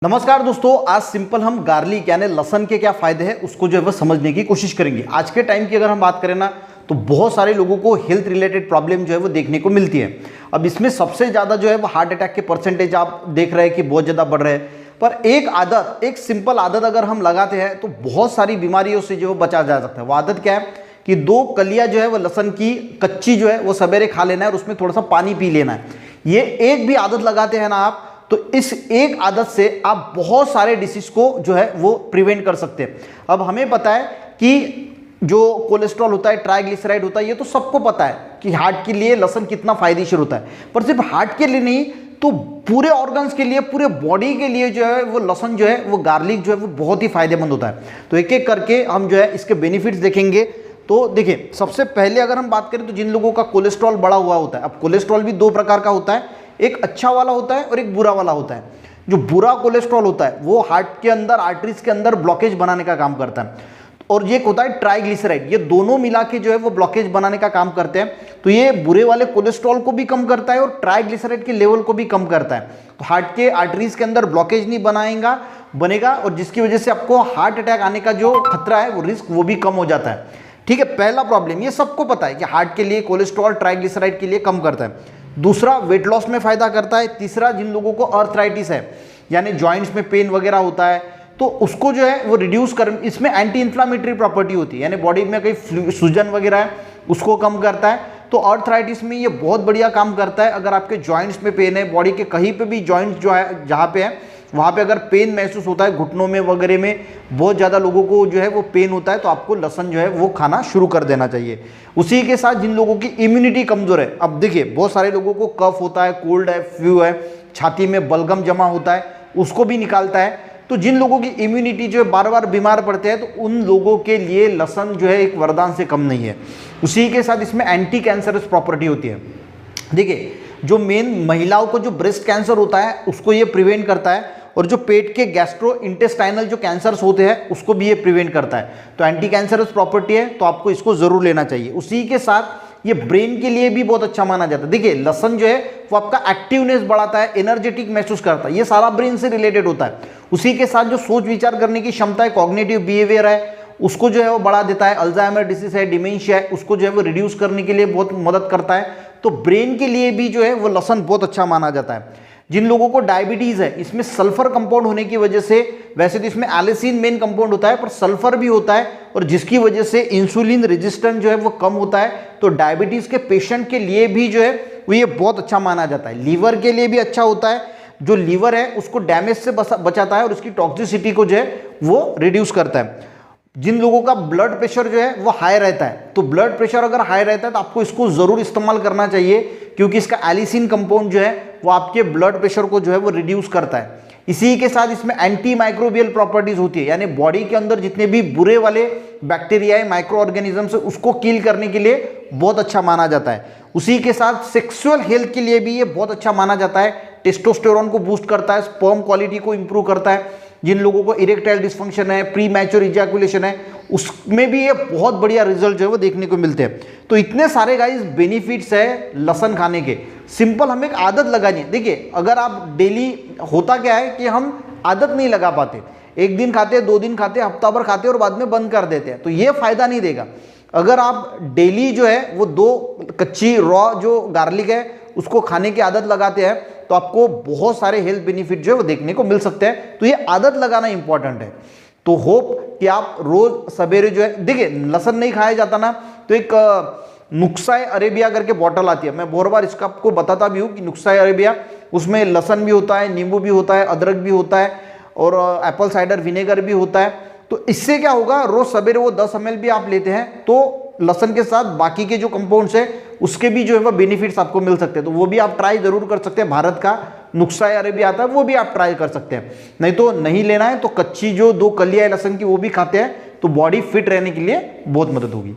नमस्कार दोस्तों, आज सिंपल हम गार्लिक यानी लहसुन के क्या फायदे हैं उसको जो है वो समझने की कोशिश करेंगे। आज के टाइम की अगर हम बात करें ना तो बहुत सारे लोगों को हेल्थ रिलेटेड प्रॉब्लम जो है वो देखने को मिलती है। अब इसमें सबसे ज़्यादा जो है वो हार्ट अटैक के परसेंटेज आप देख रहे हैं कि बहुत ज़्यादा बढ़ रहे हैं। पर एक सिंपल आदत अगर हम लगाते हैं तो बहुत सारी बीमारियों से जो बचा जा सकता है। वो आदत क्या है कि 2 कलियाँ जो है वो लहसुन की कच्ची जो है वो सवेरे खा लेना है और उसमें थोड़ा सा पानी पी लेना है। ये एक भी आदत लगाते हैं ना आप, तो इस एक आदत से आप बहुत सारे डिसीज को जो है वो प्रिवेंट कर सकते हैं। अब हमें पता है कि जो कोलेस्ट्रॉल होता है, ट्राइग्लिसराइड होता है, ये तो सबको पता है कि हार्ट के लिए लहसुन कितना फायदेशीर होता है। पर सिर्फ हार्ट के लिए नहीं, तो पूरे ऑर्गन्स के लिए, पूरे बॉडी के लिए जो है वो लहसुन जो है वो गार्लिक जो है वो बहुत ही फायदेमंद होता है। तो एक एक करके हम जो है इसके बेनिफिट्स देखेंगे। तो देखिए, सबसे पहले अगर हम बात करें तो जिन लोगों का कोलेस्ट्रॉल बढ़ा हुआ होता है, अब कोलेस्ट्रॉल भी 2 प्रकार का होता है, एक अच्छा वाला होता है और एक बुरा वाला होता है। जो बुरा कोलेस्ट्रॉल होता है वो हार्ट के अंदर, आर्टरीज के अंदर ब्लॉकेज बनाने का काम करता है, और ये होता है ट्राइग्लिसराइड। ये दोनों मिला के जो है वो ब्लॉकेज बनाने का काम करते हैं। तो ये बुरे वाले कोलेस्ट्रॉल को भी कम करता है और ट्राइग्लिसराइड के लेवल को भी कम करता है। तो हार्ट के आर्टरीज के अंदर ब्लॉकेज नहीं बनेगा और जिसकी वजह से आपको हार्ट अटैक आने का जो खतरा है, वो रिस्क, वो भी कम हो जाता है। ठीक है, पहला प्रॉब्लम ये सबको पता है कि हार्ट के लिए कोलेस्ट्रॉल ट्राइग्लिसराइड के लिए कम करता है। दूसरा, वेट लॉस में फायदा करता है। तीसरा, जिन लोगों को अर्थराइटिस है यानी जॉइंट्स में पेन वगैरह होता है तो उसको जो है वो रिड्यूस कर, इसमें एंटी इन्फ्लामेटरी प्रॉपर्टी होती है, यानी बॉडी में कहीं सूजन वगैरह है उसको कम करता है। तो अर्थराइटिस में ये बहुत बढ़िया काम करता है। अगर आपके जॉइंट्स में पेन है, बॉडी के कहीं पे भी जॉइंट्स जो है जहाँ पे है वहाँ पे अगर पेन महसूस होता है, घुटनों में वगैरह में बहुत ज़्यादा लोगों को जो है वो पेन होता है, तो आपको लहसुन जो है वो खाना शुरू कर देना चाहिए। उसी के साथ जिन लोगों की इम्यूनिटी कमज़ोर है, अब देखिए बहुत सारे लोगों को कफ होता है, कोल्ड है, फ्लू है, छाती में बलगम जमा होता है, उसको भी निकालता है। तो जिन लोगों की इम्यूनिटी जो है बार बार बीमार पड़ते हैं, तो उन लोगों के लिए लहसुन जो है एक वरदान से कम नहीं है। उसी के साथ इसमें एंटी कैंसरस प्रॉपर्टी होती है। देखिए, जो मेन महिलाओं को जो ब्रेस्ट कैंसर होता है उसको ये प्रिवेंट करता है, और जो पेट के गैस्ट्रो इंटेस्टाइनल जो कैंसर्स होते हैं उसको भी ये प्रिवेंट करता है। तो एंटी कैंसरस प्रॉपर्टी है, तो आपको इसको जरूर लेना चाहिए। उसी के साथ ये ब्रेन के लिए भी बहुत अच्छा माना जाता है। देखिए, लहसुन जो है वो आपका एक्टिवनेस बढ़ाता है, एनर्जेटिक महसूस करता है, ये सारा ब्रेन से रिलेटेड होता है। उसी के साथ जो सोच विचार करने की क्षमता है, कॉग्निटिव बिहेवियर है, उसको जो है वो बढ़ा देता है। अल्जाइमर डिसीज है, डिमेंशिया है, उसको जो है वो रिड्यूस करने के लिए बहुत मदद करता है। तो ब्रेन के लिए भी जो है वो लहसुन बहुत अच्छा माना जाता है। जिन लोगों को डायबिटीज है, इसमें सल्फर कंपाउंड होने की वजह से, वैसे तो इसमें एलिसिन मेन कंपाउंड होता है पर सल्फर भी होता है, और जिसकी वजह से इंसुलिन रेजिस्टेंस जो है वो कम होता है। तो डायबिटीज के पेशेंट के लिए भी जो है वो ये बहुत अच्छा माना जाता है। लीवर के लिए भी अच्छा होता है, जो लीवर है उसको डैमेज से बचाता है और उसकी टॉक्सिसिटी को जो है वो रिड्यूस करता है। जिन लोगों का ब्लड प्रेशर जो है वो हाई रहता है, तो ब्लड प्रेशर अगर हाई रहता है तो आपको इसको जरूर इस्तेमाल करना चाहिए, क्योंकि इसका एलिसिन कंपाउंड जो है वो आपके ब्लड प्रेशर को जो है वो रिड्यूस करता है। इसी के साथ इसमें एंटी माइक्रोबियल प्रॉपर्टीज होती है, यानी बॉडी के अंदर जितने भी बुरे वाले बैक्टीरिया है, माइक्रो ऑर्गेनिजम्स है, उसको किल करने के लिए बहुत अच्छा माना जाता है। उसी के साथ सेक्सुअल हेल्थ के लिए भी ये बहुत अच्छा माना जाता है। टेस्टोस्टेरोन को बूस्ट करता है, स्पर्म क्वालिटी को इंप्रूव करता है। जिन लोगों को इरेक्टाइल डिस्फंक्शन है, प्री मैच्योर इजैकुलेशन है, उसमें भी ये बहुत बढ़िया रिजल्ट जो है वो देखने को मिलते हैं। तो इतने सारे गाइस बेनिफिट्स है लहसुन खाने के। सिंपल हमें एक आदत लगानी है। देखिए, अगर आप डेली, होता क्या है कि हम आदत नहीं लगा पाते, 1 दिन खाते, 2 दिन खाते, हफ्ता भर खाते और बाद में बंद कर देते हैं, तो ये फायदा नहीं देगा। अगर आप डेली जो है वो 2 कच्ची रॉ जो गार्लिक है उसको खाने की आदत लगाते हैं, तो आपको बहुत सारे हेल्थ बेनिफिट जो है वो देखने को मिल सकते हैं। तो ये आदत लगाना इंपॉर्टेंट है। तो होप कि आप रोज सवेरे जो है, देखिए लहसुन नहीं खाया जाता ना, तो एक नुस्खा अरेबिया करके बॉटल आती है, मैं बहुत बार इसका आपको बताता भी हूँ कि नुस्खा अरेबिया, उसमें लहसुन भी होता है, नींबू भी होता है, अदरक भी होता है, और एप्पल साइडर विनेगर भी होता है। तो इससे क्या होगा, रोज सवेरे वो 10 ml भी आप लेते हैं तो लहसुन के साथ बाकी के जो कंपाउंड्स है उसके भी जो है वो बेनिफिट्स आपको मिल सकते हैं। तो वो भी आप ट्राई जरूर कर सकते हैं। भारत का नुस्खा अरेबिया आता है, वो भी आप ट्राई कर सकते हैं। नहीं तो नहीं लेना है तो कच्ची जो 2 कलियां लहसुन की वो भी खाते हैं, तो बॉडी फिट रहने के लिए बहुत मदद होगी।